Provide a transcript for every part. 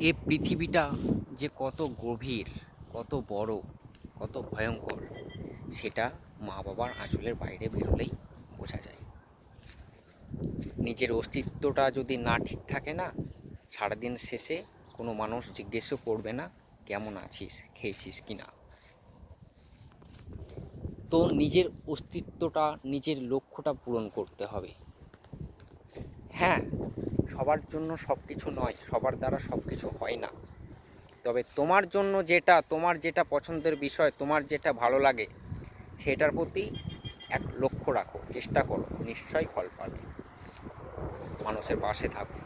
এ পৃথিবীটা যে কত গভীর, কত বড়, কত ভয়ঙ্কর, সেটা মা বাবার আঁচলের বাইরে বেরোলেই বোঝা যায়। নিজের অস্তিত্বটা যদি না ঠিক থাকে না, সারাদিন শেষে কোনো মানুষ জিজ্ঞেসও করবে না কেমন আছিস, খেয়েছিস কি না। তো নিজের অস্তিত্বটা, নিজের লক্ষ্যটা পূরণ করতে হবে। হ্যাঁ, সবার জন্য সব কিছু নয়, সবার দ্বারা সব কিছু হয় না। তবে তোমার যেটা পছন্দের বিষয়, তোমার যেটা ভালো লাগে, সেটার প্রতি এক লক্ষ্য রাখো, চেষ্টা করো, নিশ্চয়ই ফল পাবে। মানুষের পাশে থাকো।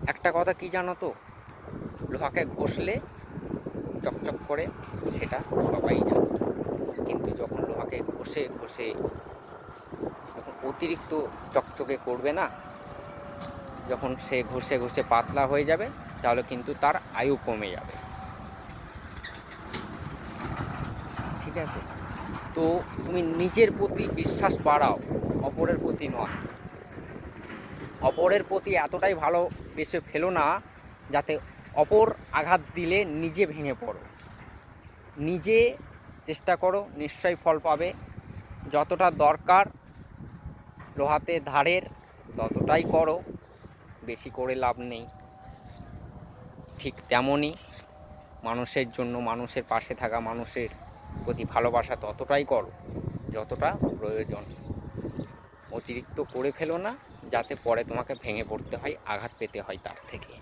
একটা কথা কি জানো তো, লোহাকে ঘষলে চকচক করে, সেটা সবাই জানে। কিন্তু যখন লোহাকে ঘষে ঘষে যখন অতিরিক্ত চকচকে করবে না, যখন সে ঘষে ঘষে পাতলা হয়ে যাবে, তাহলে কিন্তু তার আয়ু কমে যাবে। ঠিক আছে? তো তুমি নিজের প্রতি বিশ্বাস বাড়াও, অপরের প্রতি নয়। অপরের প্রতি এতটাই ভালোবেসে ফেলো না যাতে অপর আঘাত দিলে নিজে ভেঙে পড়ো। নিজে চেষ্টা করো, নিশ্চয়ই ফল পাবে। যতটা দরকার লোহাতে ধারের, ততটাই করো, বেশি করে লাভ নেই। ঠিক তেমনই মানুষের জন্য, মানুষের পাশে থাকা মানুষের প্রতি ভালোবাসা ততটাই করো যতটা প্রয়োজন। অতিরিক্ত করে ফেলো না, যাতে পরে তোমাকে ভেঙে পড়তে হয়, আঘাত পেতে হয় তার থেকে।